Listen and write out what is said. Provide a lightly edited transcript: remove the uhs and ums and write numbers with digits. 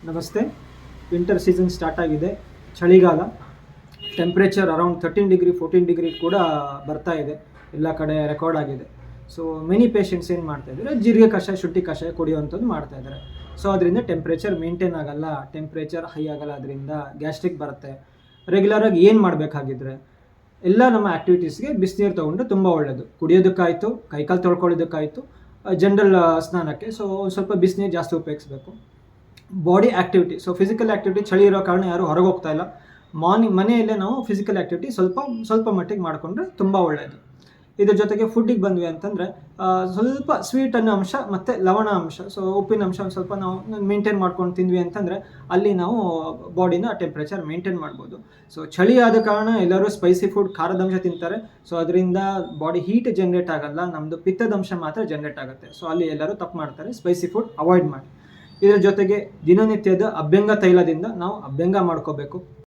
ನಮಸ್ತೆ. Winter season start ಆಗಿದೆ. ಚಳಿಗಾಲ. ಟೆಂಪ್ರೇಚರ್ ಅರೌಂಡ್ 13 ಡಿಗ್ರಿ 14 ಡಿಗ್ರಿ ಕೂಡ ಬರ್ತಾ ಇದೆ. ಎಲ್ಲ ಕಡೆ ರೆಕಾರ್ಡ್ ಆಗಿದೆ. ಸೊ ಮೆನಿ ಪೇಷಂಟ್ಸ್ ಏನು ಮಾಡ್ತಾಯಿದ್ದಾರೆ, ಜೀರಿಗೆ ಕಷಾಯ, ಶುಂಠಿ ಕಷಾಯ ಕುಡಿಯುವಂಥದ್ದು ಮಾಡ್ತಾಯಿದ್ದಾರೆ. ಸೊ ಅದರಿಂದ ಟೆಂಪ್ರೇಚರ್ ಮೇಂಟೈನ್ ಆಗಲ್ಲ, ಟೆಂಪ್ರೇಚರ್ ಹೈ ಆಗಲ್ಲ, ಅದರಿಂದ ಗ್ಯಾಸ್ಟ್ರಿಕ್ ಬರುತ್ತೆ. ರೆಗ್ಯುಲರಾಗಿ ಏನು ಮಾಡಬೇಕಾಗಿದ್ರೆ ಎಲ್ಲ ನಮ್ಮ ಆ್ಯಕ್ಟಿವಿಟೀಸ್ಗೆ ಬಿಸಿನೀರು ತೊಗೊಂಡು ತುಂಬ ಒಳ್ಳೆಯದು. ಕುಡಿಯೋದಕ್ಕಾಯಿತು, ಕೈಕಾಲು ತೊಳ್ಕೊಳ್ಳೋದಕ್ಕಾಯಿತು, ಜನರಲ್ ಸ್ನಾನಕ್ಕೆ. ಸೊ ಸ್ವಲ್ಪ ಬಿಸಿನೀರು ಜಾಸ್ತಿ ಉಪಯೋಗಿಸ್ಬೇಕು. Body activity, so physical activity ಚಳಿ ಇರೋ ಕಾರಣ ಯಾರೂ ಹೊರಗೆ ಹೋಗ್ತಾ ಇಲ್ಲ. ಮನೆಯಲ್ಲೇ ನಾವು ಫಿಸಿಕಲ್ ಆ್ಯಕ್ಟಿವಿಟಿ ಸ್ವಲ್ಪ ಮಟ್ಟಿಗೆ ಮಾಡಿಕೊಂಡ್ರೆ ತುಂಬ ಒಳ್ಳೆಯದು. ಇದ್ರ ಜೊತೆಗೆ ಫುಡ್ಡಿಗೆ ಬಂದ್ವಿ ಅಂತಂದರೆ ಸ್ವಲ್ಪ ಸ್ವೀಟ್ ಅನ್ನೋ ಅಂಶ ಮತ್ತು ಲವಣ ಅಂಶ, ಸೊ ಉಪ್ಪಿನ ಅಂಶ ಒಂದು ಸ್ವಲ್ಪ ನಾವು ಮೇಂಟೈನ್ ಮಾಡ್ಕೊಂಡು ತಿಂದ್ವಿ ಅಂತಂದರೆ ಅಲ್ಲಿ ನಾವು ಬಾಡಿನ ಟೆಂಪ್ರೇಚರ್ ಮೇಂಟೈನ್ ಮಾಡ್ಬೋದು. ಸೊ ಚಳಿ ಆದ ಕಾರಣ ಎಲ್ಲರೂ ಸ್ಪೈಸಿ ಫುಡ್, ಖಾರದ ಅಂಶ ತಿಂತಾರೆ. ಸೊ ಅದರಿಂದ ಬಾಡಿ ಹೀಟ್ ಜನ್ರೇಟ್ ಆಗಲ್ಲ, ನಮ್ಮದು ಪಿತ್ತದ ಅಂಶ ಮಾತ್ರ ಜನ್ರೇಟ್ ಆಗುತ್ತೆ. ಸೊ ಅಲ್ಲಿ ಎಲ್ಲರೂ ತಪ್ಪು ಮಾಡ್ತಾರೆ. ಸ್ಪೈಸಿ ಫುಡ್ ಅವಾಯ್ಡ್ ಮಾಡಿ. ಇದರ ಜೊತೆಗೆ ದಿನನಿತ್ಯದ ಅಭ್ಯಂಗ ತೈಲದಿಂದ ನಾವು ಅಭ್ಯಂಗ ಮಾಡ್ಕೋಬೇಕು.